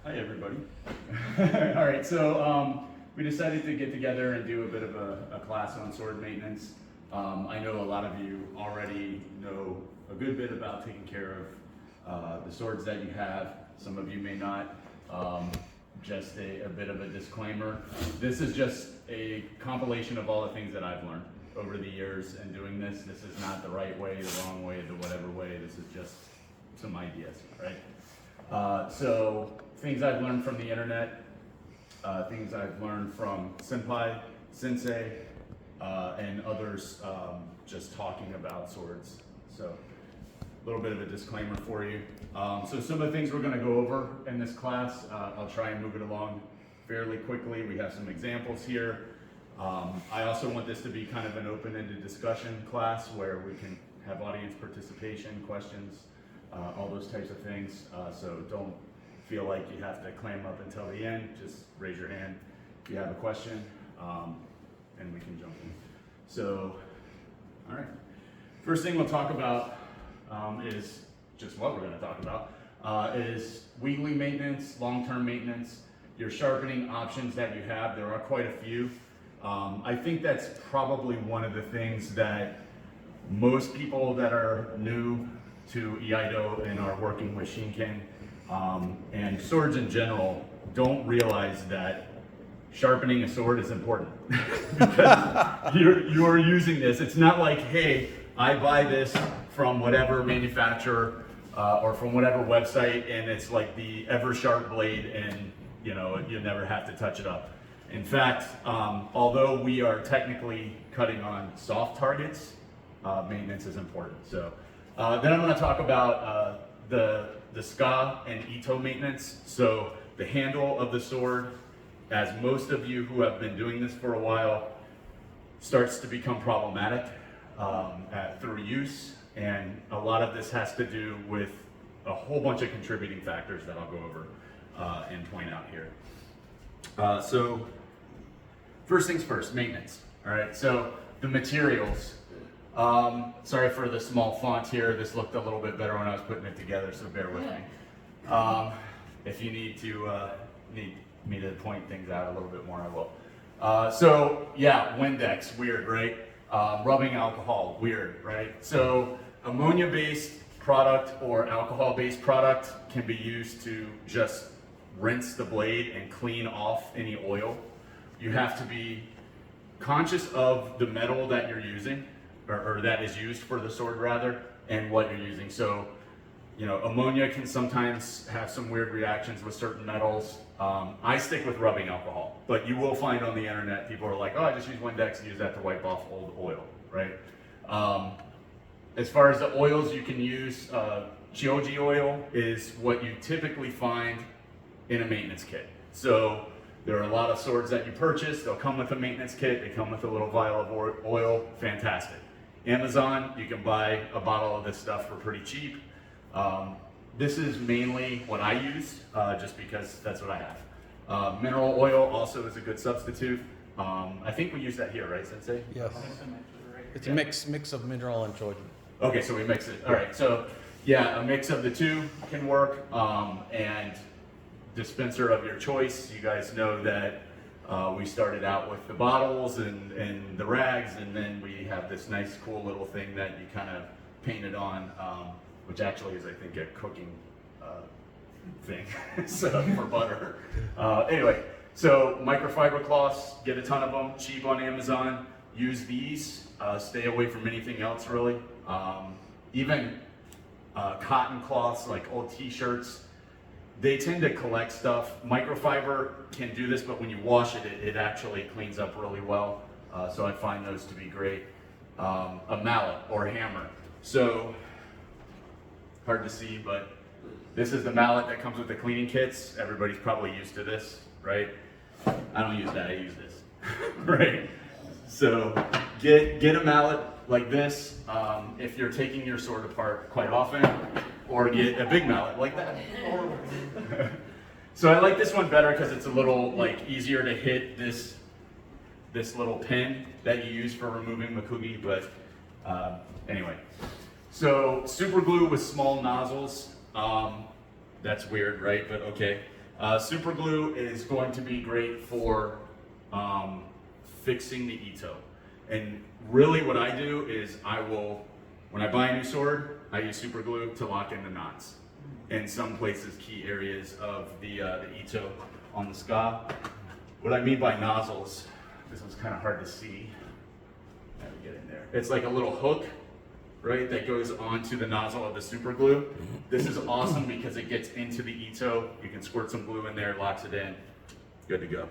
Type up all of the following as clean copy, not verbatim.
Hi, everybody. All right, so we decided to get together and do a bit of a class on sword maintenance. I know a lot of you already know a good bit about taking care of the swords that you have. Some of you may not. Just a bit of a disclaimer. This is just a compilation of all the things that I've learned over the years in doing this. This is not the right way, the wrong way, the whatever way. This is just some ideas, right? So things I've learned from the internet, things I've learned from senpai, sensei, and others just talking about swords. So a little bit of a disclaimer for you. So some of the things we're going to go over in this class, I'll try and move it along fairly quickly. We have some examples here. I also want this to be kind of an open-ended discussion class where we can have audience participation, questions, all those types of things. So don't feel like you have to clam up until the end. Just raise your hand if you have a question, and we can jump in. So, all right. First thing we'll talk about is just what we're going to talk about, is weekly maintenance, long-term maintenance, your sharpening options that you have. There are quite a few. I think that's probably one of the things that most people that are new to Iaido and are working with Shinken and swords in general don't realize that sharpening a sword is important because you're using this. It's not like, hey, I buy this from whatever manufacturer or from whatever website and it's like the ever sharp blade and you never have to touch it up. In fact, although we are technically cutting on soft targets, maintenance is important. So then I'm going to talk about the ska and ito maintenance. So the handle of the sword, as most of you who have been doing this for a while, starts to become problematic through use. And a lot of this has to do with a whole bunch of contributing factors that I'll go over and point out here. So first things first, maintenance. All right, so the materials. Sorry for the small font here. This looked a little bit better when I was putting it together, so bear with me. If you need me to point things out a little bit more, I will. So yeah, Windex, weird, right? Rubbing alcohol, weird, right? So ammonia-based product or alcohol-based product can be used to just rinse the blade and clean off any oil. You have to be conscious of the metal that you're using, or that is used for the sword rather, and what you're using. So, ammonia can sometimes have some weird reactions with certain metals. I stick with rubbing alcohol, but you will find on the internet, people are like, oh, I just use Windex and use that to wipe off old oil, right? As far as the oils you can use, Chioji oil is what you typically find in a maintenance kit. So there are a lot of swords that you purchase, they'll come with a maintenance kit, they come with a little vial of oil, fantastic. Amazon, you can buy a bottle of this stuff for pretty cheap. This is mainly what I use, just because that's what I have. Mineral oil also is a good substitute. I think we use that here, right, Sensei? Yes. It's a mix of mineral and choji. Okay, so we mix it. All right, so yeah, a mix of the two can work. And dispenser of your choice. You guys know that we started out with the bottles and the rags, and then we have this nice, cool little thing that you kind of painted on, which actually is, I think, a cooking thing so for butter. Anyway, so microfiber cloths, get a ton of them, cheap on Amazon. Use these. Stay away from anything else, really. Even cotton cloths, like old t-shirts, they tend to collect stuff. Microfiber can do this, but when you wash it, it actually cleans up really well. So I find those to be great. A mallet or a hammer. So, hard to see, but this is the mallet that comes with the cleaning kits. Everybody's probably used to this, right? I don't use that, I use this, right? So get a mallet like this if you're taking your sword apart quite often, or get a big mallet like that. So I like this one better because it's a little easier to hit this little pin that you use for removing makugi, but anyway. So super glue with small nozzles, that's weird, right? But okay. Super glue is going to be great for fixing the ito. And really what I do is when I buy a new sword, I use super glue to lock in the knots. In some places, key areas of the ito on the ska. What I mean by nozzles, this one's kind of hard to see. How do we get in there? It's like a little hook, right, that goes onto the nozzle of the super glue. This is awesome because it gets into the ito. You can squirt some glue in there, locks it in, good to go.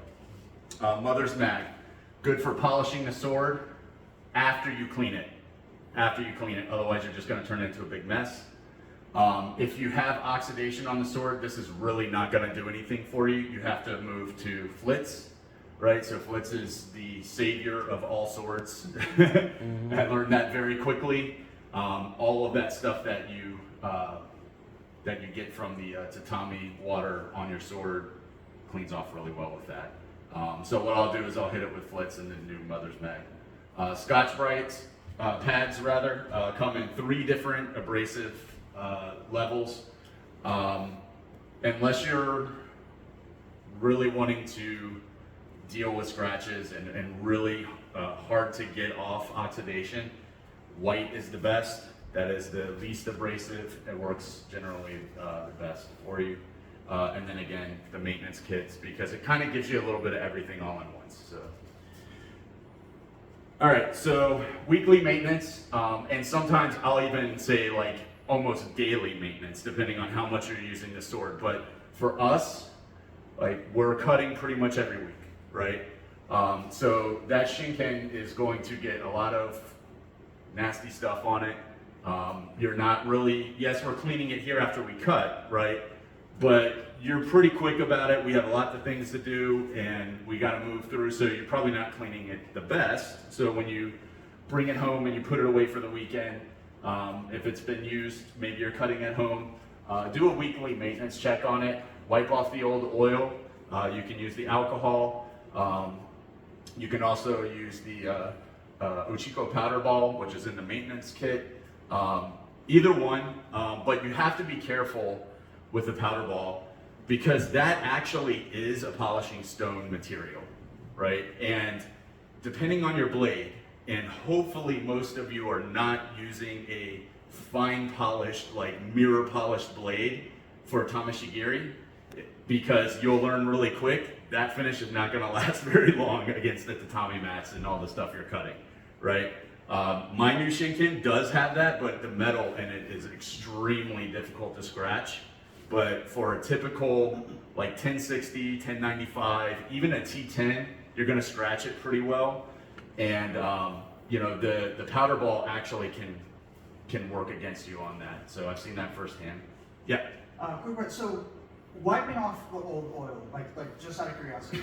Mother's mag, good for polishing the sword after you clean it. Otherwise you're just going to turn it into a big mess. If you have oxidation on the sword, this is really not going to do anything for you. You have to move to flitz, right? So flitz is the savior of all swords. I learned that very quickly. All of that stuff that you get from the tatami water on your sword cleans off really well with that. So what I'll do is I'll hit it with flitz and then do mother's mag. Scotch-Brite pads come in 3 different abrasive levels. Unless you're really wanting to deal with scratches and really hard to get off oxidation, white is the best. That is the least abrasive. It works generally the best for you. And then again, the maintenance kits, because it kind of gives you a little bit of everything all at once. So. All right, so weekly maintenance, and sometimes I'll even say like almost daily maintenance, depending on how much you're using the sword. But for us, like we're cutting pretty much every week, right? So that shinken is going to get a lot of nasty stuff on it. You're not really, yes, we're cleaning it here after we cut, right? But you're pretty quick about it. We have lots of things to do and we got to move through, so you're probably not cleaning it the best. So when you bring it home and you put it away for the weekend, if it's been used, maybe you're cutting at home, do a weekly maintenance check on it, wipe off the old oil. You can use the alcohol. You can also use the Uchiko powder ball, which is in the maintenance kit. Either one, but you have to be careful with the powder ball because that actually is a polishing stone material, right? And depending on your blade, and hopefully most of you are not using a fine polished, like mirror polished blade for Tameshigeri, because you'll learn really quick that finish is not going to last very long against the tatami mats and all the stuff you're cutting, right? My new shinken does have that, but the metal in it is extremely difficult to scratch. But for a typical like 1060, 1095, even a T10, you're going to scratch it pretty well. And you know, the powder ball actually can work against you on that. So I've seen that firsthand. Yeah. Quick question. So wiping off the old oil, like just out of curiosity,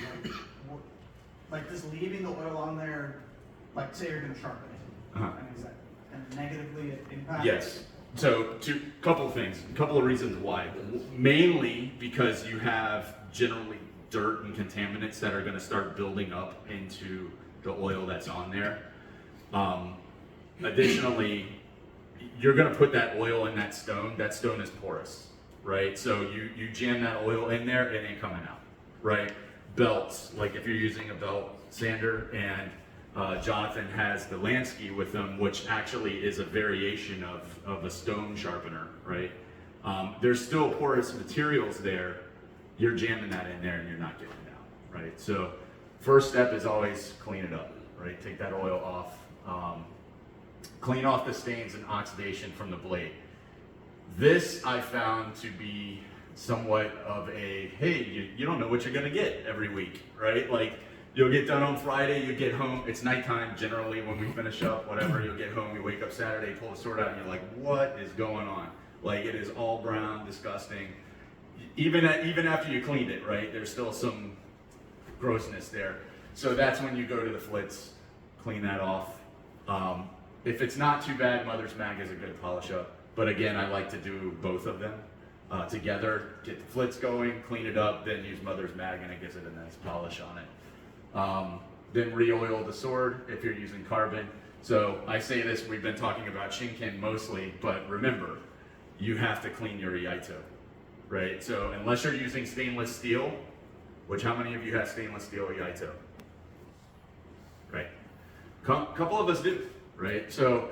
like just leaving the oil on there, like say you're going to sharpen it. I mean, is that kind of negatively impact? Yes. So couple of reasons why. Mainly because you have generally dirt and contaminants that are going to start building up into the oil that's on there. Additionally, you're going to put that oil in that stone. That stone is porous, right? So you jam that oil in there, it ain't coming out, right? Belts, like if you're using a belt sander, and Jonathan has the Lansky with them, which actually is a variation of a stone sharpener, right? There's still porous materials there. You're jamming that in there and you're not getting it out, right? So first step is always clean it up, right? Take that oil off. Clean off the stains and oxidation from the blade. This I found to be somewhat of a, hey, you don't know what you're gonna get every week, right? Like, you'll get done on Friday, you get home, it's nighttime generally when we finish up, whatever, you'll get home, you wake up Saturday, pull the sword out, and you're like, what is going on? Like, it is all brown, disgusting. Even after you cleaned it, right, there's still some grossness there. So that's when you go to the flitz, clean that off. If it's not too bad, Mother's Mag is a good polish up. But again, I like to do both of them together, get the flitz going, clean it up, then use Mother's Mag, and it gives it a nice polish on it. Then re-oil the sword if you're using carbon. So I say this, we've been talking about shinken mostly, but remember, you have to clean your Iaido, right? So unless you're using stainless steel, which how many of you have stainless steel Iaido? Right. Couple of us do, right? So,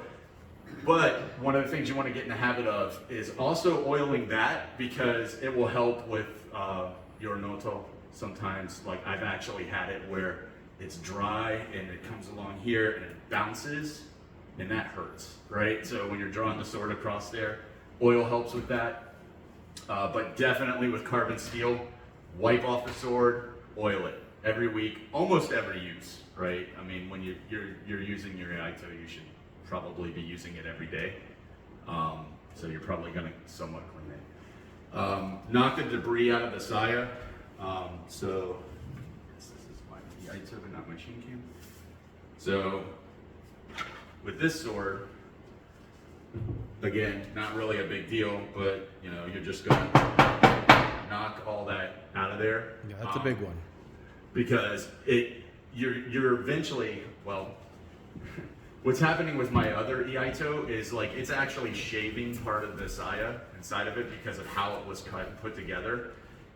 but one of the things you want to get in the habit of is also oiling that, because it will help with your noto. Sometimes, like I've actually had it where it's dry and it comes along here and it bounces, and that hurts, right? So when you're drawing the sword across there, oil helps with that. But definitely with carbon steel, wipe off the sword, oil it every week, almost every use, right? I mean, when you're using your Iaido, you should probably be using it every day. So you're probably gonna somewhat clean it. Knock the debris out of the saya. So this is my Iaido, but not my Shinken. So with this sword, again, not really a big deal, but you know, you're just gonna knock all that out of there. Yeah, that's a big one. Because you're eventually, well, what's happening with my other Iaido is like it's actually shaving part of the saya inside of it because of how it was cut and put together.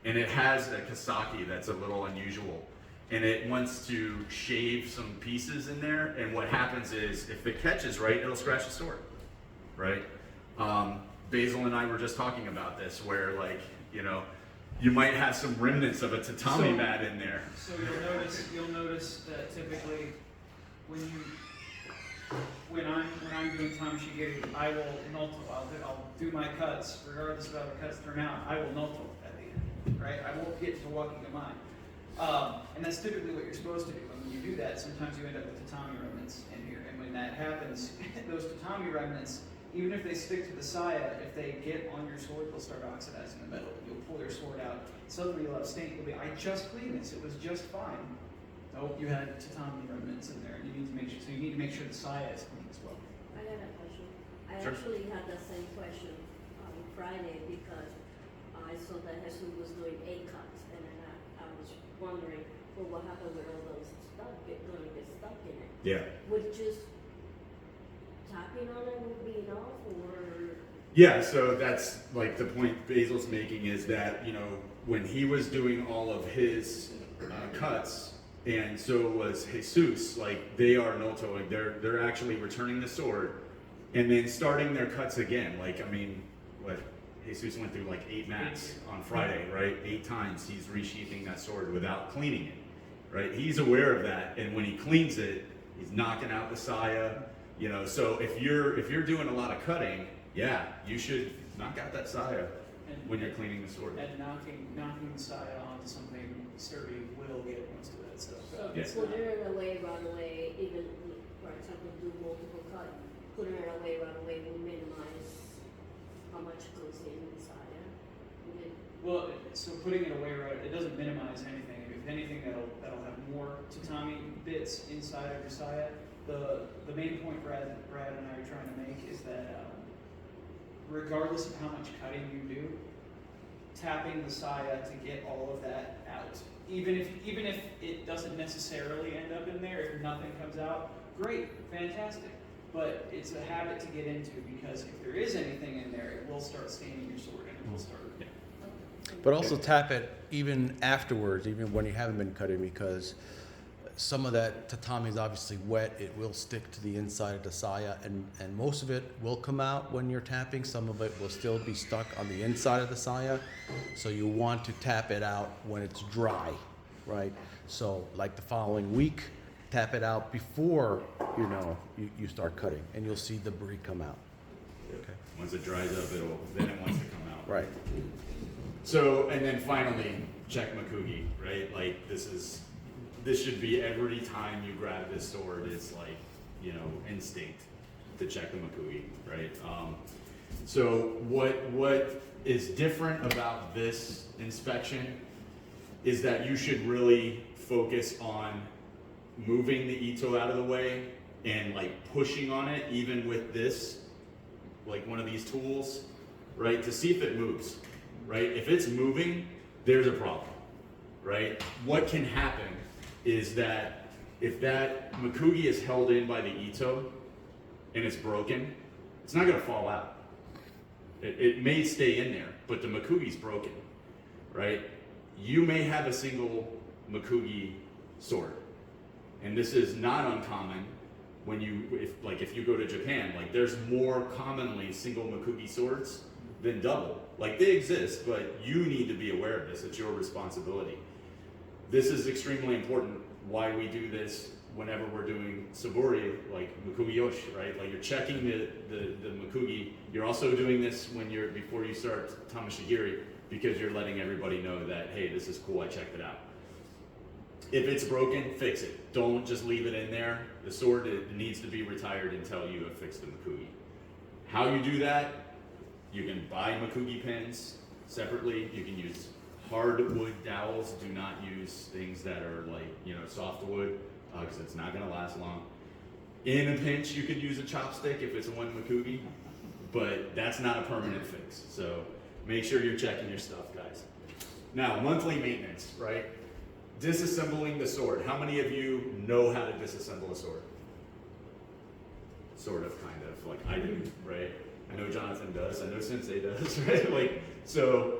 And it has a kasaki that's a little unusual. And it wants to shave some pieces in there. And what happens is if it catches right, it'll scratch the sword, right? Basil and I were just talking about this where like, you know, you might have some remnants of a tatami mat in there. So you'll notice that typically when I'm doing Tameshigeri, I will noto. I'll do my cuts, regardless of how the cuts turn out. I will noto at the end, right? I won't get to walking to mine, and that's typically what you're supposed to do. And when you do that, sometimes you end up with tatami remnants in here, and when that happens, those tatami remnants, even if they stick to the saya, if they get on your sword, they'll start oxidizing the metal. You'll pull your sword out. Suddenly you'll have stain. You'll be, I just cleaned this. It was just fine. Oh, you had tatami remnants in there. And you need to make sure. So you need to make sure the saya is clean as well. I got a question. I Sure. actually had the same question on Friday because I saw that Jesus was doing 8 cuts, and then I was wondering, well, what happened with all those stuff going to get stuck in it? Yeah. Would just tapping on it would be enough, or? Yeah, so that's like the point Basil's making is that, you know, when he was doing all of his cuts, and so was Jesus, like they are notoing, they're actually returning the sword and then starting their cuts again. Like, I mean, what, Jesus went through like 8 mats on Friday, right? 8 times he's resheathing that sword without cleaning it, right? He's aware of that, and when he cleans it, he's knocking out the saya. You know, so if you're doing a lot of cutting, yeah, you should knock out that saya when you're cleaning the sword. And knocking the saya onto something sturdy will get most of that stuff. So Yes. putting it away right away, even, for example, do multiple cuts, putting it away right away will minimize how much goes in the saya. Well, so putting it away, right? It doesn't minimize anything. If anything, that'll have more tatami bits inside of your saya. The main point Brad and I are trying to make is that regardless of how much cutting you do, tapping the saya to get all of that out, even if it doesn't necessarily end up in there, if nothing comes out, great, fantastic. But it's a habit to get into, because if there is anything in there, it will start staining your sword and it will start. But also tap it even afterwards, even when you haven't been cutting, because some of that tatami is obviously wet. It will stick to the inside of the saya, and most of it will come out when you're tapping. Some of it will still be stuck on the inside of the saya. So you want to tap it out when it's dry, right? So like the following week, tap it out before, you know, you start cutting, and you'll see the debris come out. Okay. Once it dries up, then it wants to come out. Right. So, and then finally, check makugi, right? Like this should be every time you grab this sword, it's like, you know, instinct to check the makugi, right? So what is different about this inspection is that you should really focus on moving the ito out of the way and like pushing on it, even with this, like one of these tools, right? To see if it moves, right? If it's moving, there's a problem, right? What can happen is that if that makugi is held in by the ito and it's broken, it's not gonna fall out. It may stay in there, but the makugi's broken, right? You may have a single makugi sword, and this is not uncommon when if you go to Japan, like there's more commonly single makugi swords than double. Like they exist, but you need to be aware of this. It's your responsibility. This is extremely important why we do this whenever we're doing saburi, like makugi yoshi, right? Like you're checking the makugi. You're also doing this before you start Tameshigeri, because you're letting everybody know that, hey, this is cool, I checked it out. If it's broken, fix it. Don't just leave it in there. The sword, it needs to be retired until you have fixed the makugi. How you do that, you can buy makugi pins separately. You can use hardwood dowels. Do not use things that are like, softwood, because it's not gonna last long. In a pinch, you could use a chopstick if it's one makugi, but that's not a permanent fix. So make sure you're checking your stuff, guys. Now, monthly maintenance, right? Disassembling the sword. How many of you know how to disassemble a sword? Sort of, kind of, like I do, right? I know Jonathan does, I know Sensei does, right? So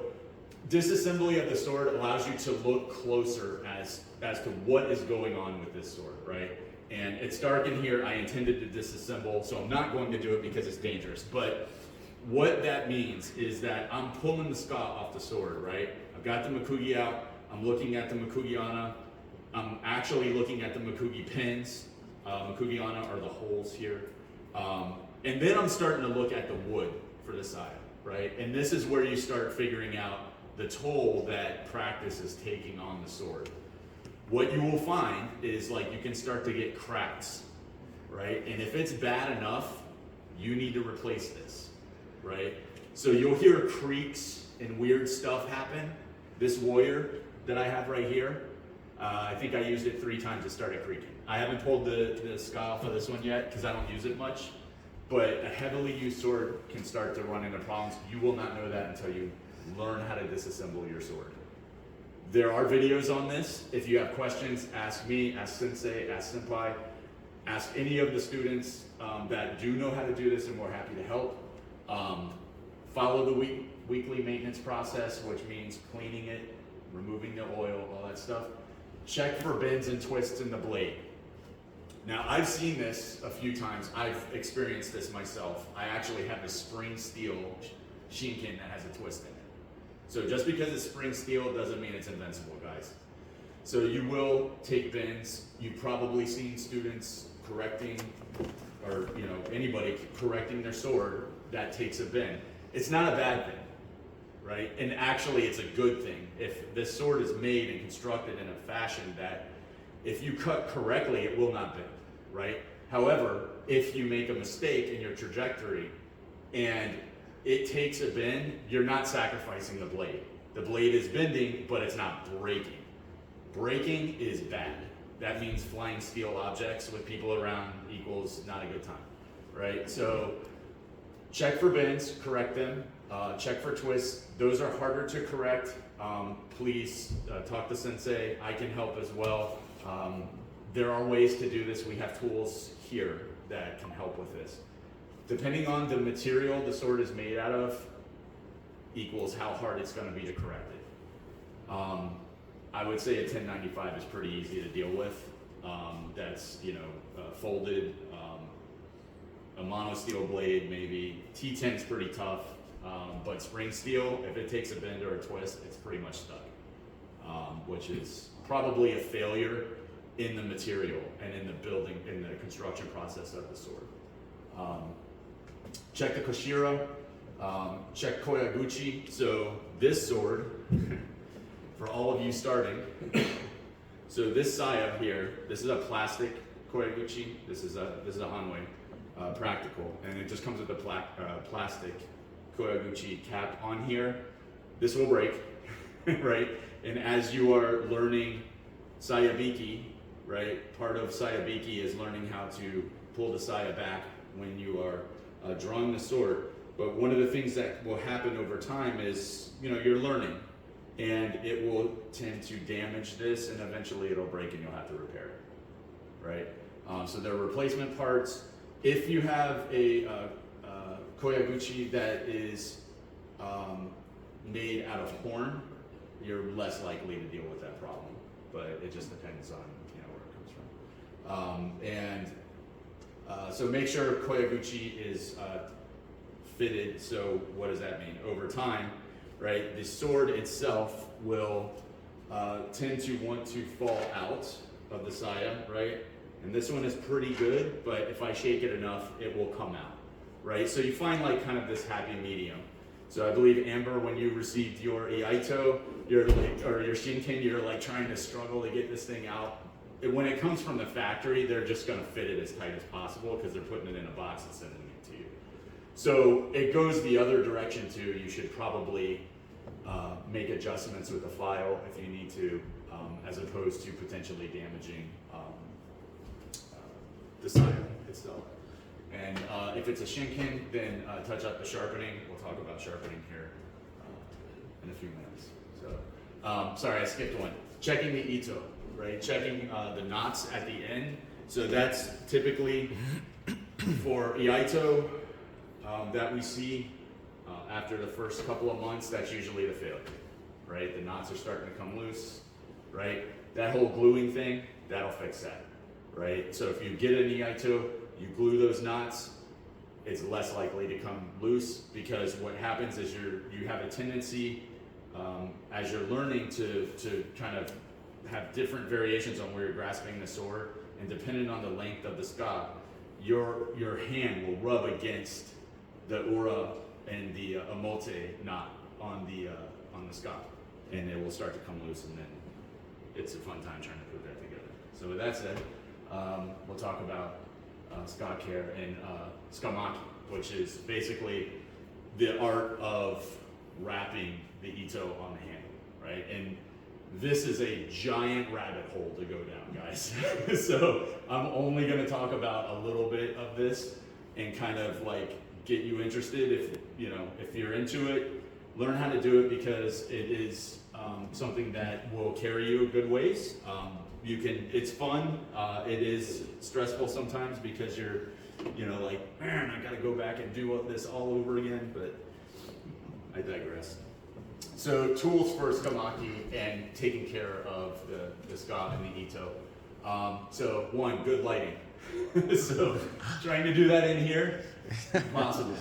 disassembly of the sword allows you to look closer as to what is going on with this sword, right? And it's dark in here, I intended to disassemble, so I'm not going to do it because it's dangerous. But what that means is that I'm pulling the ska off the sword, right? I've got the makugi out, I'm looking at the makugi-ana, I'm actually looking at the makugi pins. Makugi-ana are the holes here. And then I'm starting to look at the wood for the saya, right? And this is where you start figuring out the toll that practice is taking on the sword. What you will find is like you can start to get cracks, right? And if it's bad enough, you need to replace this, right? So you'll hear creaks and weird stuff happen. This warrior that I have right here, I think I used it 3 times, it started creaking. I haven't pulled the ska off of this one yet because I don't use it much, but a heavily used sword can start to run into problems. You will not know that until you learn how to disassemble your sword. There are videos on this. If you have questions, ask me, ask Sensei, ask Senpai, ask any of the students that do know how to do this, and we're happy to help. Follow the weekly maintenance process, which means cleaning it, removing the oil, all that stuff. Check for bends and twists in the blade. Now, I've seen this a few times. I've experienced this myself. I actually have a spring steel shinken that has a twist in it. So just because it's spring steel doesn't mean it's invincible, guys. So you will take bends. You've probably seen students correcting, or anybody correcting their sword that takes a bend. It's not a bad thing, right? And actually it's a good thing. If this sword is made and constructed in a fashion that if you cut correctly, it will not bend, right? However, if you make a mistake in your trajectory and it takes a bend, you're not sacrificing the blade. The blade is bending, but it's not breaking. Breaking is bad. That means flying steel objects with people around equals not a good time, right? So check for bends, correct them. Check for twists. Those are harder to correct. Please talk to Sensei. I can help as well. There are ways to do this. We have tools here that can help with this. Depending on the material the sword is made out of equals how hard it's going to be to correct it. I would say a 1095 is pretty easy to deal with. That's folded. A mono steel blade maybe. T10 is pretty tough, but spring steel, if it takes a bend or a twist, it's pretty much stuck, which is probably a failure in the material and in the construction process of the sword. Check the koshiro, check koyaguchi. So this sword, for all of you starting, so this saya here, this is a plastic koyaguchi. This is a hanwei. Practical, and it just comes with a plastic koyaguchi cap on here. This will break, right? And as you are learning sayabiki, right, part of sayabiki is learning how to pull the saya back when you are drawing the sword. But one of the things that will happen over time is, you're learning, and it will tend to damage this, and eventually it'll break and you'll have to repair it, right? So there are replacement parts. If you have a koyaguchi that is made out of horn, you're less likely to deal with that problem. But it just depends on where it comes from. So make sure koyaguchi is fitted. So what does that mean? Over time, right? The sword itself will tend to want to fall out of the saya, right? And this one is pretty good, but if I shake it enough, it will come out, right? So you find like kind of this happy medium. So I believe, Amber, when you received your Iaido, or your Shinken, you're like trying to struggle to get this thing out. When it comes from the factory, they're just gonna fit it as tight as possible because they're putting it in a box and sending it to you. So it goes the other direction too. You should probably make adjustments with the file if you need to, as opposed to potentially damaging the saya itself. And if it's a Shinken, then touch up the sharpening. We'll talk about sharpening here in a few minutes. So, sorry, I skipped one. Checking the ito, right? Checking the knots at the end. So that's typically for Iaido that we see after the first couple of months. That's usually the failure, right? The knots are starting to come loose, right? That whole gluing thing, that'll fix that, right? So if you get an Iaido, you glue those knots, it's less likely to come loose, because what happens is you have a tendency as you're learning to kind of have different variations on where you're grasping the sword, and depending on the length of the ska, your hand will rub against the ura and the amote knot on the ska, and it will start to come loose, and then it's a fun time trying to put that together. So with that said, we'll talk about ska care and skamaki, which is basically the art of wrapping the ito on the handle, right? And this is a giant rabbit hole to go down, guys. So I'm only going to talk about a little bit of this and kind of like get you interested. If you're into it, learn how to do it, because it is something that will carry you a good ways. It's fun. It is stressful sometimes because you're, like, man, I got to go back and do this all over again, but I digress. So tools for skamaki and taking care of the ska and the ito. So one, good lighting. So trying to do that in here, impossible,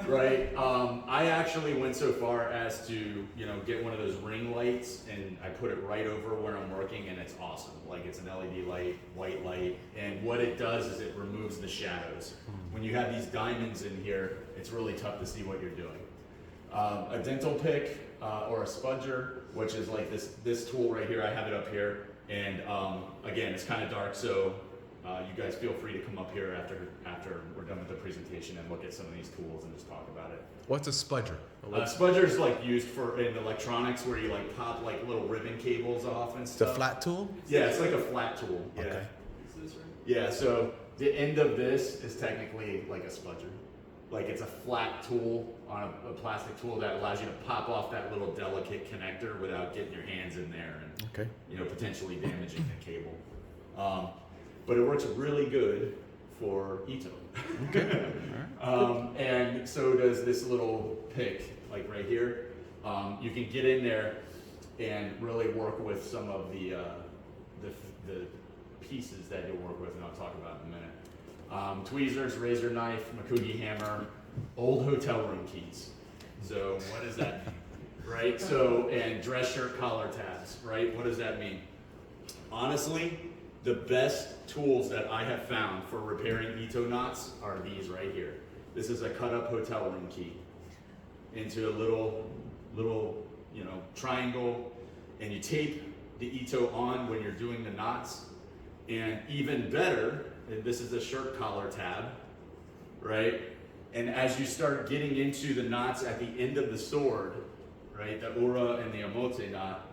right? I actually went so far as to, get one of those ring lights, and I put it right over where I'm working, and it's awesome. Like, it's an LED light, white light, and what it does is it removes the shadows. When you have these diamonds in here, it's really tough to see what you're doing. A dental pick or a spudger, which is like this tool right here. I have it up here, and again, it's kind of dark, so you guys feel free to come up here after we're done with the presentation and look at some of these tools and just talk about it. What's a spudger? Spudger is like used in electronics, where you like pop like little ribbon cables off and stuff. The flat tool? Yeah, it's like a flat tool. Yeah. Okay. Is this right? Yeah, so the end of this is technically like a spudger. Like, it's a flat tool on a plastic tool that allows you to pop off that little delicate connector without getting your hands in there and Okay. potentially damaging the cable. But it works really good for ito. Okay. And so does this little pick, like right here. You can get in there and really work with some of the pieces that you'll work with, and I'll talk about in a minute. Tweezers, razor knife, makugi hammer, old hotel room keys. So what does that mean, right? So, and dress shirt collar tabs, right? What does that mean? Honestly, the best tools that I have found for repairing ito knots are these right here. This is a cut up hotel room key into a little triangle, and you tape the ito on when you're doing the knots. And even better, this is a shirt collar tab, right? And as you start getting into the knots at the end of the sword, right, the ura and the amote knot,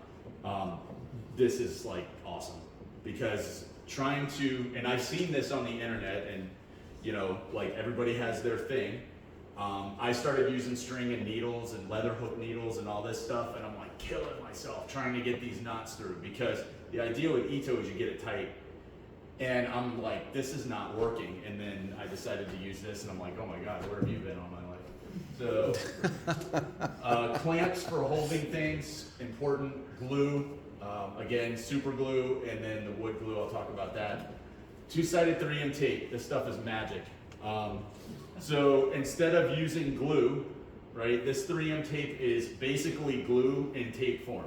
this is like awesome, because trying to, and I've seen this on the internet, and like everybody has their thing. I started using string and needles and leather hook needles and all this stuff, and I'm like killing myself trying to get these knots through, because the idea with ito is you get it tight. And I'm like, this is not working. And then I decided to use this, and I'm like, oh my God, where have you been all my life? So, clamps for holding things, important. Glue, again, super glue, and then the wood glue, I'll talk about that. Two-sided 3M tape, this stuff is magic. So instead of using glue, right, this 3M tape is basically glue in tape form.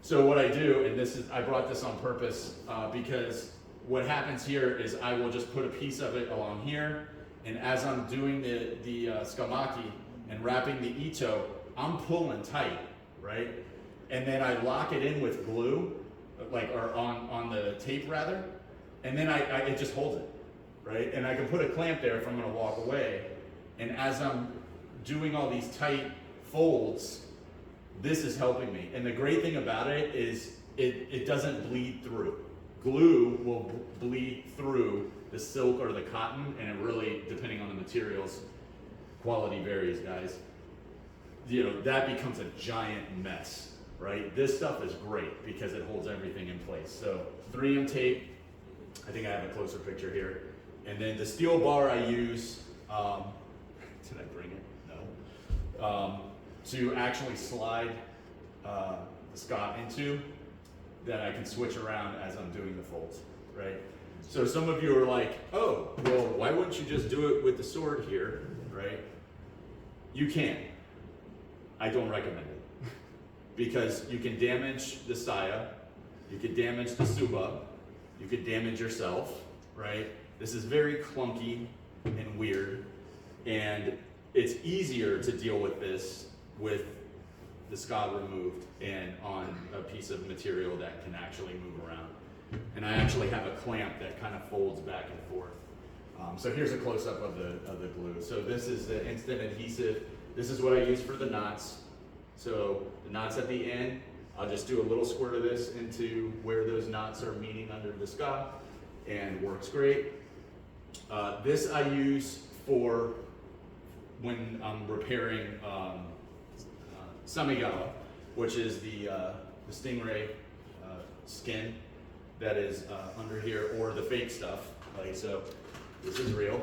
So what I do, and I brought this on purpose, because what happens here is I will just put a piece of it along here, and as I'm doing the tsukamaki and wrapping the ito, I'm pulling tight, right? And then I lock it in with glue, or on the tape rather, and then it just holds it, right? And I can put a clamp there if I'm gonna walk away, and as I'm doing all these tight folds, this is helping me. And the great thing about it is it doesn't bleed through. Glue will bleed through the silk or the cotton, and it really, depending on the materials, quality varies, guys. You know, that becomes a giant mess, right? This stuff is great because it holds everything in place. So 3M tape, I think I have a closer picture here. And then the steel bar I use, did I bring it? No. To actually slide the ska into, that I can switch around as I'm doing the folds, right? So some of you are like, oh, well, why wouldn't you just do it with the sword here, right? You can. I don't recommend it. Because you can damage the saya, you could damage the suba, you could damage yourself, right? This is very clunky and weird, and it's easier to deal with this with the ska removed and on a piece of material that can actually move around. And I actually have a clamp that kind of folds back and forth. So here's a close-up of the glue. So this is the instant adhesive. This is what I use for the knots. So the knots at the end, I'll just do a little squirt of this into where those knots are meeting under the ska, and works great. This I use for when I'm repairing samigawa, which is the stingray skin that is under here, or the fake stuff. Like so, this is real.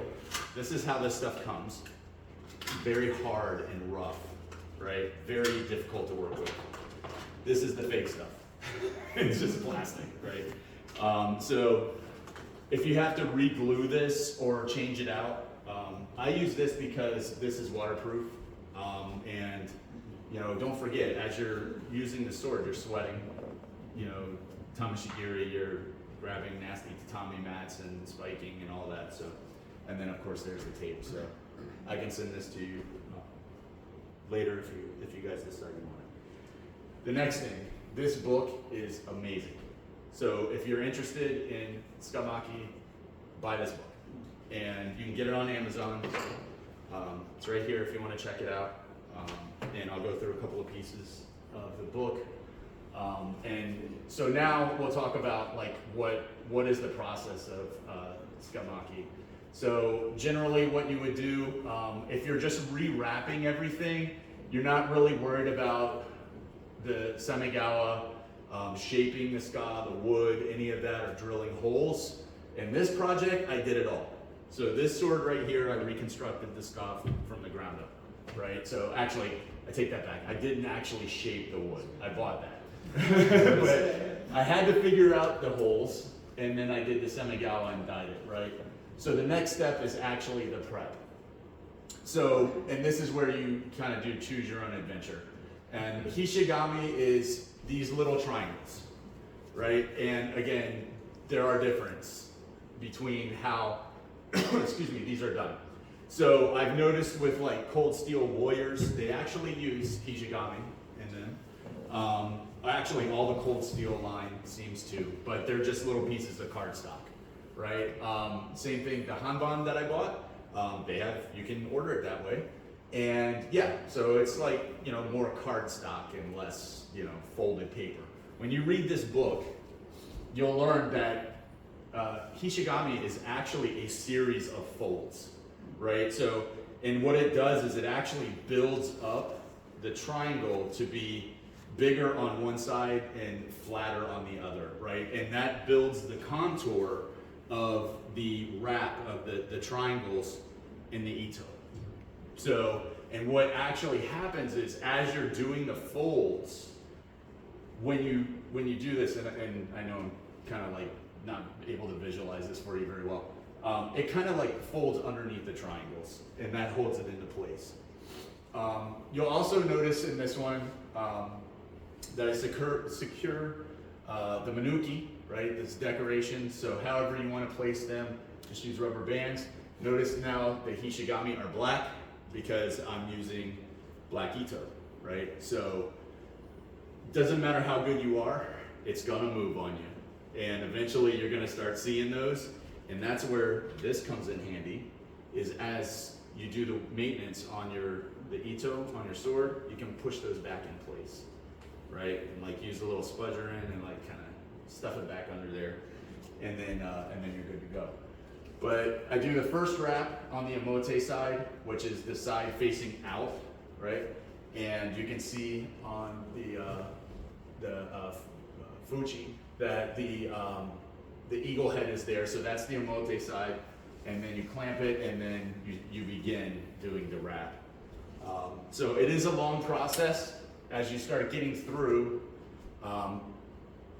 This is how this stuff comes. Very hard and rough, right? Very difficult to work with. This is the fake stuff. It's just plastic, right? So if you have to re-glue this or change it out, I use this because this is waterproof, and you know, don't forget, as you're using the sword, you're sweating. You know, Tameshigeri, you're grabbing nasty tatami mats and spiking and all that. So, and then of course there's the tape. So I can send this to you later if you guys decide you want it. The next thing, this book is amazing. So if you're interested in tsukamaki, buy this book, and you can get it on Amazon. It's right here if you want to check it out. And I'll go through a couple of pieces of the book. And so now we'll talk about like what is the process of tsukamaki. So generally what you would do, if you're just rewrapping everything, you're not really worried about the samigawa, shaping the ska, the wood, any of that, or drilling holes. In this project, I did it all. So this sword right here, I reconstructed the ska from the ground up, right? So actually, I take that back. I didn't actually shape the wood. I bought that. But I had to figure out the holes, and then I did the samigawa and dyed it, right? So the next step is actually the prep. So, and this is where you kind of do choose your own adventure. And hishigami is these little triangles, right? And again, there are differences between how, excuse me, these are done. So I've noticed with like cold steel warriors, they actually use hishigami in them. Actually, all the cold steel line seems to, but they're just little pieces of cardstock, right? Same thing, the hanban that I bought, you can order it that way. And yeah, so it's like, you know, more cardstock and less, you know, folded paper. When you read this book, you'll learn that hishigami is actually a series of folds, right? So, and what it does is it actually builds up the triangle to be bigger on one side and flatter on the other, right? And that builds the contour of the wrap of the triangles in the ito. So And what actually happens is, as you're doing the folds, when you do this, and I know I'm kind of like not able to visualize this for you very well, it kind of like folds underneath the triangles, and that holds it into place. You'll also notice in this one that I secure the manuki, right? This decoration. So however you want to place them, just use rubber bands. Notice now the hishigami are black because I'm using black ito, right? So doesn't matter how good you are, it's gonna move on you. And eventually you're gonna start seeing those. And that's where this comes in handy, is as you do the maintenance on the ito on your sword, you can push those back in place, right? And like use a little spudger in and like kind of stuff it back under there, and then you're good to go. But I do the first wrap on the emote side, which is the side facing out, right? And you can see on the fuchi that the eagle head is there, so that's the emote side, and then you clamp it, and then you begin doing the wrap. So it is a long process. As you start getting through,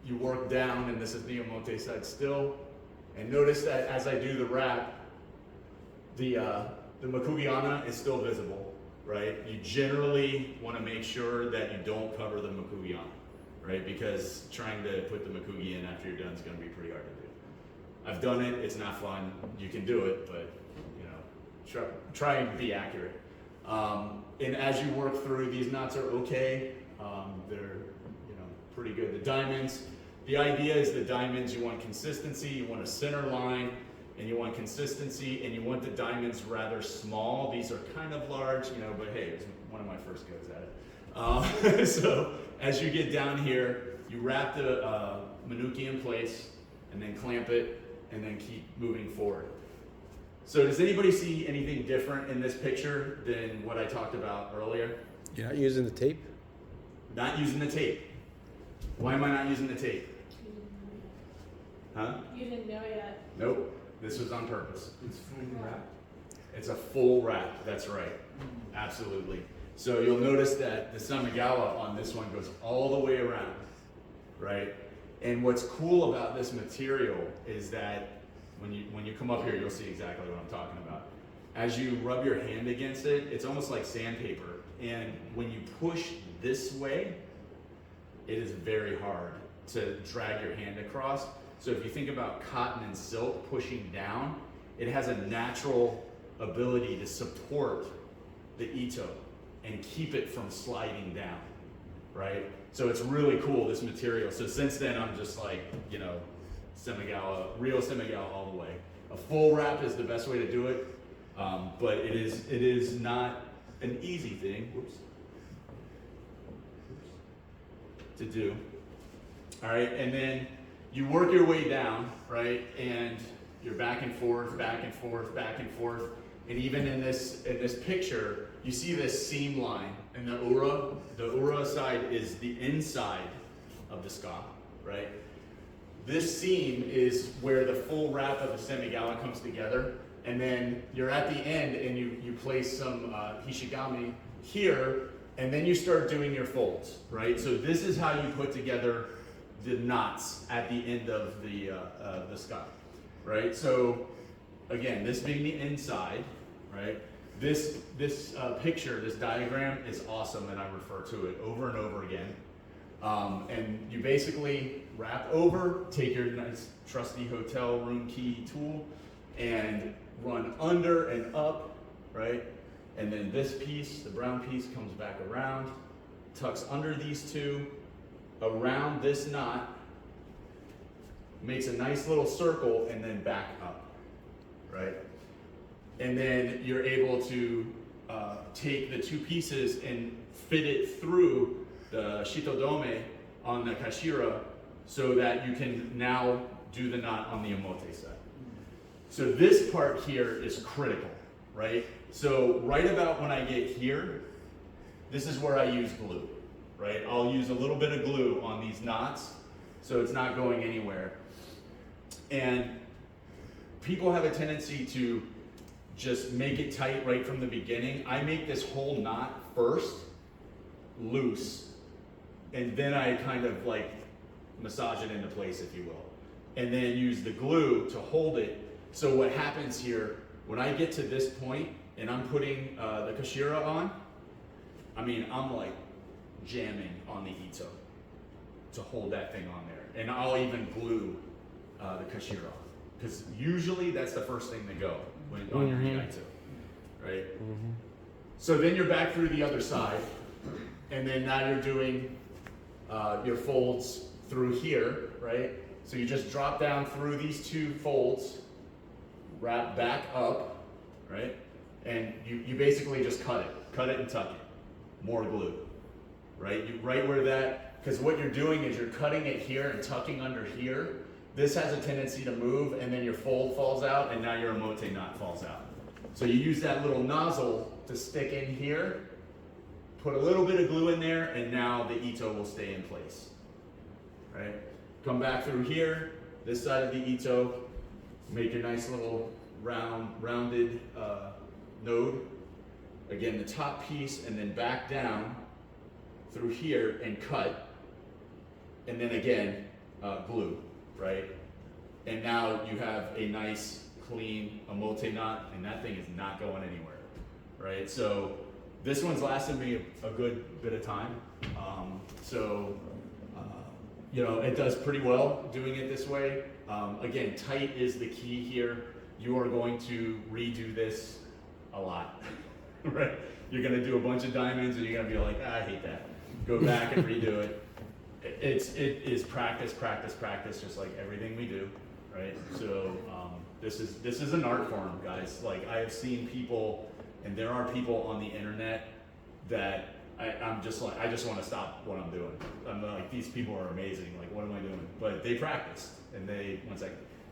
you work down, and this is the emote side still. And notice that as I do the wrap, the makugiana is still visible, right? You generally want to make sure that you don't cover the makugiana, right? Because trying to put the makugi in after you're done is going to be pretty hard to do. I've done it, it's not fun. You can do it, but you know, try and be accurate. And as you work through, these knots are okay. They're pretty good. The diamonds, the idea is the diamonds, you want consistency, you want a center line, and you want consistency, and you want the diamonds rather small. These are kind of large, but hey, it was one of my first goes at it. So as you get down here, you wrap the manuki in place, and then clamp it, and then keep moving forward. So does anybody see anything different in this picture than what I talked about earlier? You're not using the tape? Not using the tape. Why am I not using the tape? Huh? You didn't know yet. Nope. This was on purpose. It's fully wrapped. It's a full wrap. That's right. Absolutely. So you'll notice that the samigawa on this one goes all the way around, right? And what's cool about this material is that when you come up here, you'll see exactly what I'm talking about. As you rub your hand against it, it's almost like sandpaper. And when you push this way, it is very hard to drag your hand across. So if you think about cotton and silk pushing down, it has a natural ability to support the ito and keep it from sliding down, right? So it's really cool, this material. So since then, I'm just like, semigawa, real semigawa all the way. A full wrap is the best way to do it, but it is not an easy thing, to do. All right, and then you work your way down, right? And you're back and forth, back and forth, back and forth. And even in this picture, you see this seam line. And the ura side is the inside of the ska, right? This seam is where the full wrap of the semigawa comes together. And then you're at the end and you place some hishigami here, and then you start doing your folds, right? So this is how you put together the knots at the end of the ska, right? So again, this being the inside, right? This picture, this diagram is awesome, and I refer to it over and over again. And you basically wrap over, take your nice trusty hotel room key tool, and run under and up, right? And then this piece, the brown piece, comes back around, tucks under these two, around this knot, makes a nice little circle, and then back up, right? And then you're able to take the two pieces and fit it through the shitodome on the kashira so that you can now do the knot on the emote side. So this part here is critical, right? So right about when I get here, this is where I use glue, right? I'll use a little bit of glue on these knots so it's not going anywhere. And people have a tendency to just make it tight right from the beginning. I make this whole knot first loose, and then I kind of like massage it into place, if you will, and then use the glue to hold it. So what happens here, when I get to this point and I'm putting the kashira on, I mean, I'm like jamming on the ito to hold that thing on there. And I'll even glue the kashira on, because usually that's the first thing to go when on your Iaido, right? So then you're back through the other side, and then now you're doing your folds through here, right? So you just drop down through these two folds, wrap back up, right? And you basically just cut it and tuck it. More glue, right? Right where that, because what you're doing is you're cutting it here and tucking under here. This has a tendency to move, and then your fold falls out, and now your omote knot falls out. So you use that little nozzle to stick in here, put a little bit of glue in there, and now the ito will stay in place, right? Come back through here, this side of the ito, make your nice little rounded node. Again, the top piece, and then back down through here and cut, and then again, glue, right? And now you have a nice, clean omote knot, and that thing is not going anywhere, right? So this one's lasted me a good bit of time. You know, it does pretty well doing it this way. Again, tight is the key here. You are going to redo this a lot, right? You're gonna do a bunch of diamonds and you're gonna be like, I hate that. Go back and redo it. It is practice, practice, practice, just like everything we do, right? So this is an art form, guys. Like, I have seen people, and there are people on the internet that I'm just like, I just want to stop what I'm doing. I'm like, these people are amazing. Like, what am I doing? But they practiced, and they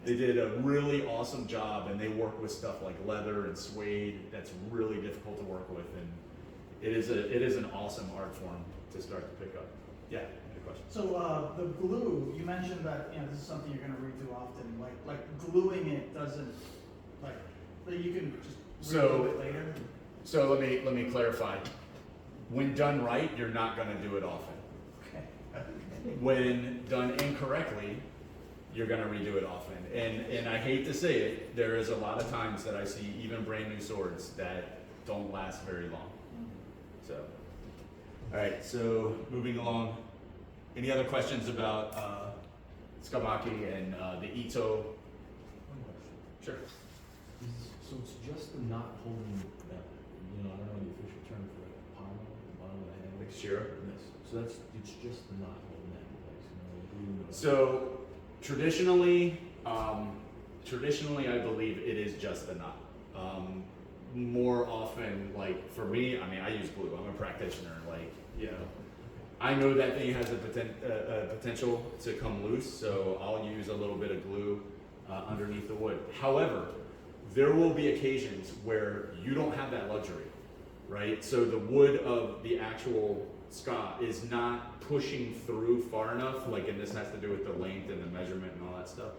did a really awesome job, and they work with stuff like leather and suede that's really difficult to work with, and it is an awesome art form to start to pick up. Yeah, good question. So the glue, you mentioned that, you know, this is something you're gonna redo often. Like gluing it doesn't, like you can just redo it later. So let me clarify. When done right, you're not gonna do it often. Okay. When done incorrectly, you're gonna redo it often. And I hate to say it, there is a lot of times that I see even brand new swords that don't last very long. So, all right, so moving along. Any other questions about Tsukamaki and the Ito? One question. Sure. So it's just the knot holding that, you know, I don't know the official term for it, palm, the bottom of the hand. Like Shira? Yes. So it's just the knot holding that in place, you know, So traditionally, I believe it is just the knot. More often, like for me, I mean, I use glue. I'm a practitioner. Like, you know, I know that thing has a potential to come loose, so I'll use a little bit of glue underneath the wood. However, there will be occasions where you don't have that luxury, right? So the wood of the actual ska is not pushing through far enough, like, and this has to do with the length and the measurement and all that stuff,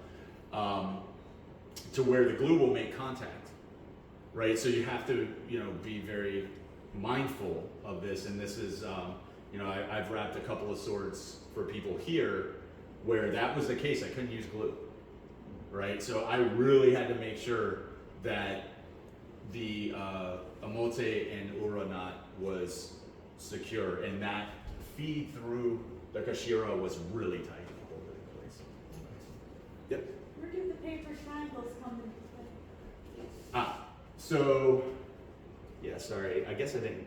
to where the glue will make contact, right? So you have to, you know, be very mindful of this, and this is, you know, I've wrapped a couple of swords for people here where that was the case. I couldn't use glue, right? So I really had to make sure that the omote and ura knot was secure, and that feed through the kashira was really tight to hold it in place. Yep. Where do the paper triangles come into play? So, yeah, sorry, I guess I didn't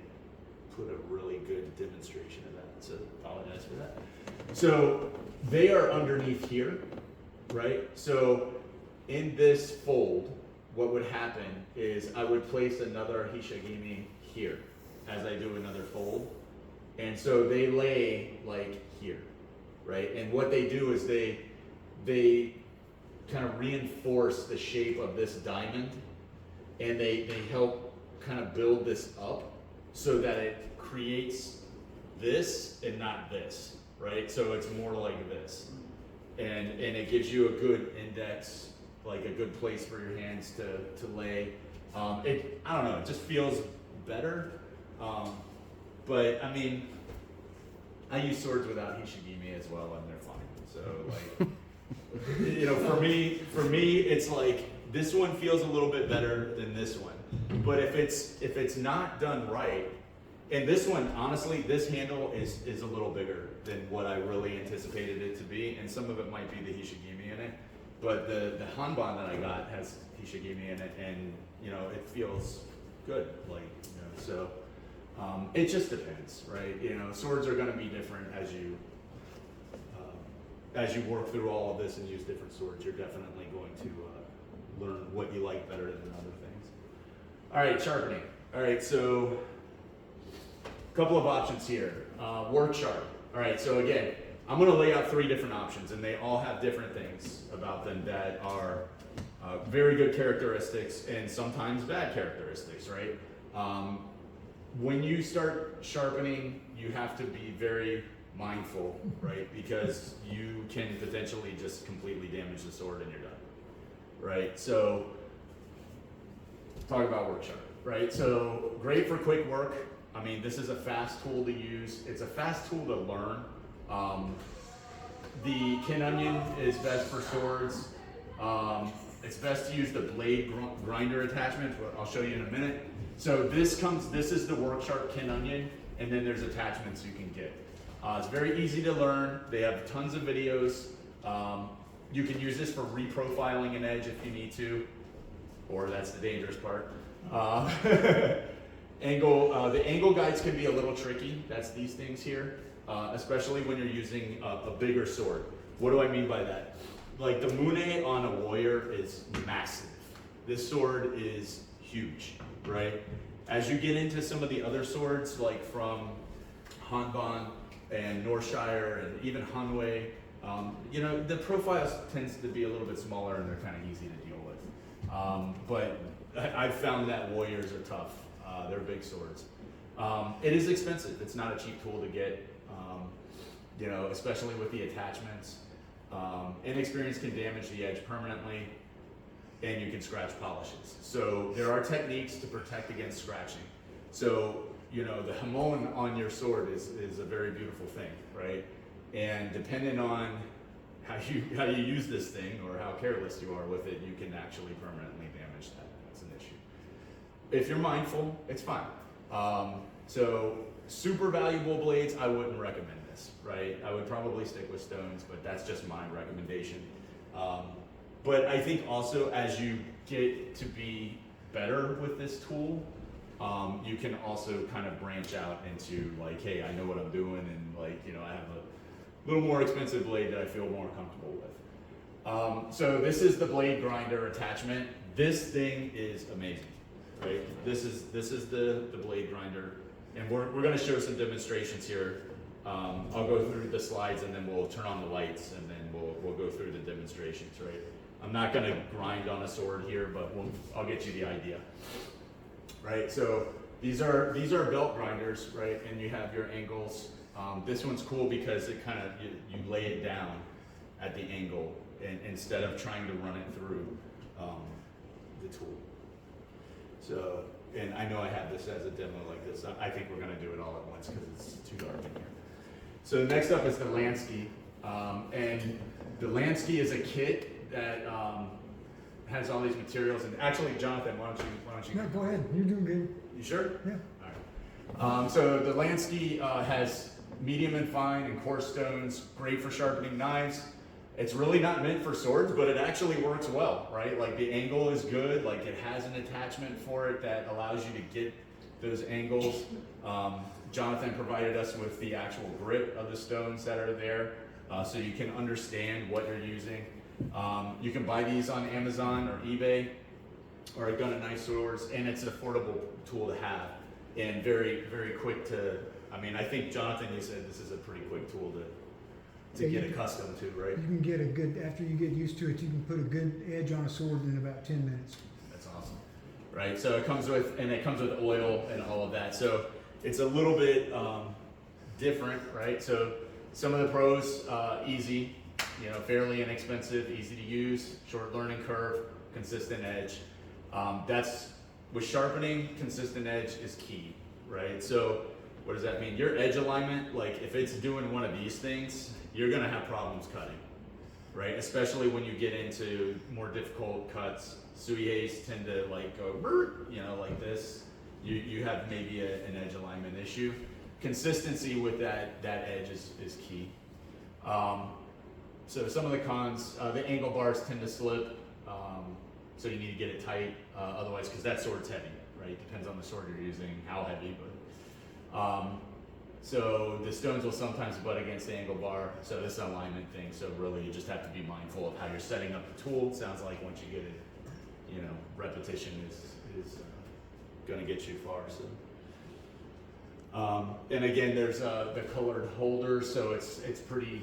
put a really good demonstration of that, so apologize for that. So they are underneath here, right? So in this fold, what would happen is I would place another hishigimi here as I do another fold. And so they lay like here, right? And what they do is they kind of reinforce the shape of this diamond, and they help kind of build this up so that it creates this and not this, right? So it's more like this. And it gives you a good index, like a good place for your hands to lay I don't know, it just feels better. But I mean, I use swords without hishigimi as well, and they're fine. So like, you know, for me, it's like this one feels a little bit better than this one. But if it's not done right, and this one, honestly, this handle is a little bigger than what I really anticipated it to be, and some of it might be the hishigimi in it. But the hanban that I got has hishigimi in it, and you know, it feels good. Like, you know, so it just depends, right? You know, swords are going to be different as you work through all of this and use different swords. You're definitely going to learn what you like better than other things. All right, sharpening. All right, so a couple of options here. Work sharp. All right, so again, I'm going to lay out 3 different options, and they all have different things about them that are very good characteristics and sometimes bad characteristics, right? When you start sharpening, you have to be very mindful, right? Because you can potentially just completely damage the sword and you're done, right? So, talk about work sharp, right? So, great for quick work. I mean, this is a fast tool to use. It's a fast tool to learn. The kin onion is best for swords. It's best to use the blade grinder attachment, but I'll show you in a minute. So this is the work sharp kin onion, and then there's attachments you can get. It's very easy to learn. They have tons of videos. You can use this for reprofiling an edge if you need to, or that's the dangerous part. The angle guides can be a little tricky. That's these things here, especially when you're using a bigger sword. What do I mean by that? Like the mune on a warrior is massive. This sword is huge, right? As you get into some of the other swords, like from Hanban and Northshire and even Hanwei, you know, the profile tends to be a little bit smaller and they're kind of easy to deal with. But I've found that warriors are tough. They're big swords. It is expensive. It's not a cheap tool to get, you know, especially with the attachments. Inexperience can damage the edge permanently, and you can scratch polishes. So there are techniques to protect against scratching. So, you know, the hamon on your sword is a very beautiful thing, right? And depending on how you use this thing or how careless you are with it, you can actually permanently damage that. That's an issue. If you're mindful, it's fine. So super valuable blades, I wouldn't recommend this, right? I would probably stick with stones, but that's just my recommendation. But I think also as you get to be better with this tool, you can also kind of branch out into like, hey, I know what I'm doing, and like, you know, I have a little more expensive blade that I feel more comfortable with. So this is the blade grinder attachment. This thing is amazing, right? This is the blade grinder, and we're going to show some demonstrations here. I'll go through the slides and then we'll turn on the lights and then we'll go through the demonstrations, right? I'm not going to grind on a sword here, but I'll get you the idea, right? So these are belt grinders, right? And you have your angles. This one's cool because it kind of you lay it down at the angle and instead of trying to run it through the tool. So, and I know I have this as a demo like this. I think we're going to do it all at once because it's too dark in here. So next up is the Lansky, and the Lansky is a kit that has all these materials. And actually, Jonathan, why don't you? No, go ahead. You're doing good. You sure? Yeah. All right. So the Lansky has medium and fine and coarse stones, great for sharpening knives. It's really not meant for swords, but it actually works well, right? Like the angle is good, like it has an attachment for it that allows you to get those angles. Jonathan provided us with the actual grip of the stones that are there, so you can understand what you're using. You can buy these on Amazon or eBay or at Gun and Knife stores, and it's an affordable tool to have and very, very quick to, I mean, I think Jonathan, you said this is a pretty quick tool to get accustomed to, right? You can get a good, after you get used to it, you can put a good edge on a sword in about 10 minutes. That's awesome, right? So it comes with oil and all of that. So it's a little bit different, right? So some of the pros, easy, you know, fairly inexpensive, easy to use, short learning curve, consistent edge. That's with sharpening, consistent edge is key, right? So what does that mean? Your edge alignment, like if it's doing one of these things, you're gonna have problems cutting, right? Especially when you get into more difficult cuts. Suiheis tend to like go, like this. You have maybe an edge alignment issue. Consistency with that edge is key. So some of the cons, the angle bars tend to slip, so you need to get it tight, otherwise, because that sword's heavy, right? Depends on the sword you're using, how heavy, but. So the stones will sometimes butt against the angle bar, so this alignment thing, so really you just have to be mindful of how you're setting up the tool. It sounds like once you get it, repetition is gonna get you far, so. And again, there's the colored holder, so it's pretty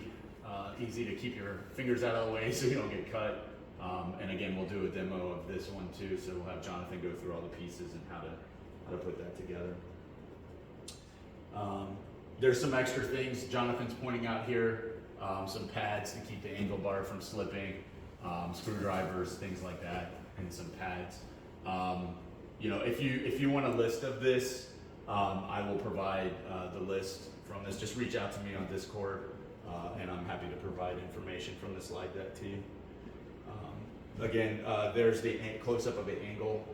easy to keep your fingers out of the way so you don't get cut. And again, we'll do a demo of this one too, so we'll have Jonathan go through all the pieces and how to put that together. There's some extra things Jonathan's pointing out here, some pads to keep the angle bar from slipping, screwdrivers, things like that, and some pads. If you want a list of this, I will provide the list from this. Just reach out to me on Discord, and I'm happy to provide information from the slide deck to you. Again, there's the close-up of the angle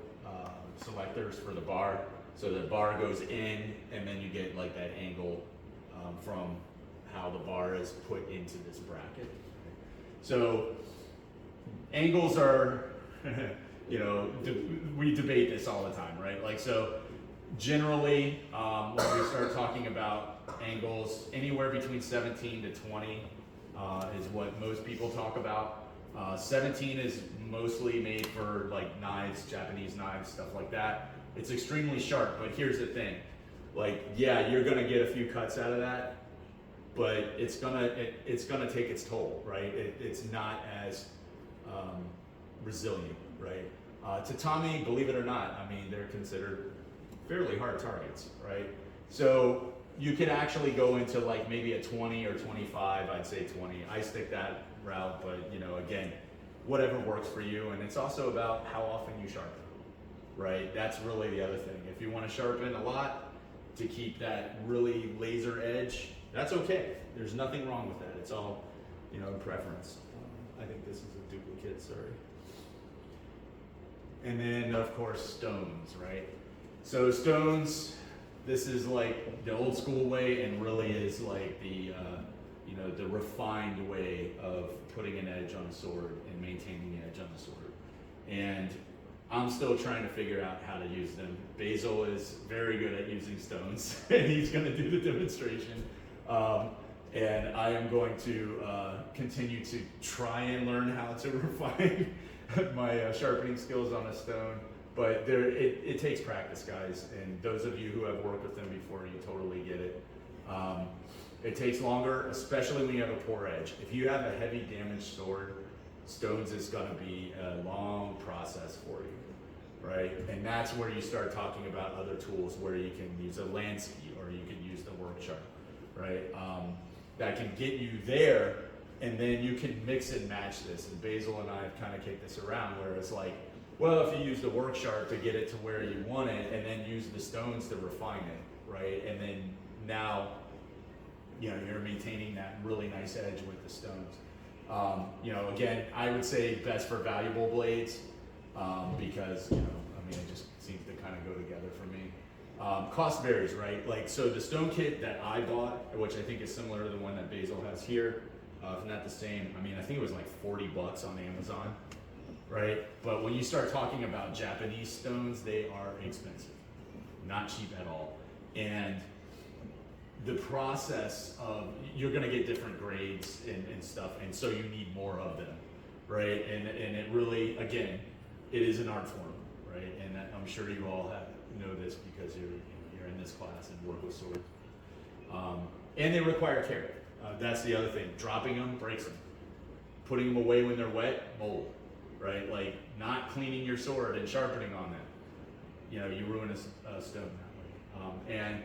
selectors for the bar. So the bar goes in, and then you get like that angle from how the bar is put into this bracket. So angles are, we debate this all the time, right? Like, so generally, when we start talking about angles, anywhere between 17 to 20 is what most people talk about. 17 is mostly made for like knives, Japanese knives, stuff like that. It's extremely sharp, but here's the thing. Like, yeah, you're gonna get a few cuts out of that, but it's gonna take its toll, right? It's not as resilient, right? Tatami, believe it or not, I mean, they're considered fairly hard targets, right? So you could actually go into like maybe a 20 or 25, I'd say 20. I stick that route, but again, whatever works for you. And it's also about how often you sharpen, right? That's really the other thing. If you want to sharpen a lot to keep that really laser edge, that's okay. There's nothing wrong with that. It's all, preference. I think this is a duplicate, sorry. And then of course stones, right? So stones, this is like the old school way, and really is like the the refined way of putting an edge on a sword and maintaining the edge on the sword. And I'm still trying to figure out how to use them. Basil is very good at using stones, and he's going to do the demonstration. And I am going to continue to try and learn how to refine my sharpening skills on a stone. But it takes practice, guys. And those of you who have worked with them before, you totally get it. It takes longer, especially when you have a poor edge. If you have a heavy damaged sword, stones is going to be a long process for you, right? And that's where you start talking about other tools where you can use a Lansky or you can use the work sharp, right? That can get you there, and then you can mix and match this. And Basil and I have kind of kicked this around where it's like, well, if you use the work sharp to get it to where you want it, and then use the stones to refine it, right? And then now, you're maintaining that really nice edge with the stones. Again, I would say best for valuable blades because, it just seems to kind of go together for me. Cost varies, right? Like, so the stone kit that I bought, which I think is similar to the one that Basil has here, if not the same, I think it was like $40 on Amazon, right? But when you start talking about Japanese stones, they are expensive, not cheap at all. And the process of, you're gonna get different grades and stuff, and so you need more of them, right? And it really, again, it is an art form, right? And I'm sure you all know this because you're in this class and work with swords. And they require care. That's the other thing. Dropping them breaks them. Putting them away when they're wet, mold, right? Like not cleaning your sword and sharpening on them. You ruin a stone that way. And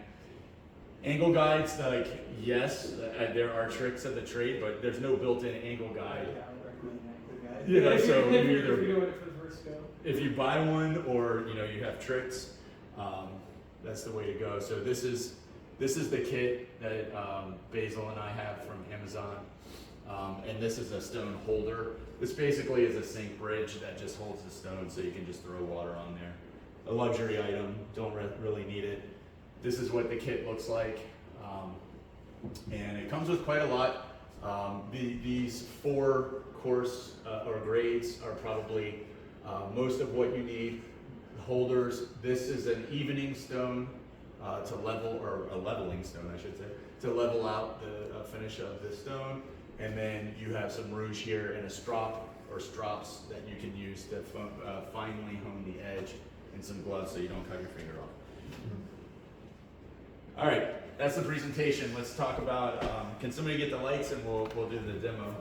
angle guides, like, yes, there are tricks of the trade, but there's no built-in angle guide. Yeah, I would recommend an angle guide. So if you you're either doing it for the first go. if you buy one or you have tricks, that's the way to go. So this is the kit that Basil and I have from Amazon, and this is a stone holder. This basically is a sink bridge that just holds the stone, so you can just throw water on there. A luxury item, don't really need it. This is what the kit looks like, and it comes with quite a lot. These 4 course or grades are probably most of what you need. Holders, this is an evening stone to level, or a leveling stone I should say, to level out the finish of the stone. And then you have some rouge here and a strop or strops that you can use to finely hone the edge, and some gloves so you don't cut your finger off. All right, that's the presentation. Let's talk about, can somebody get the lights and we'll do the demo.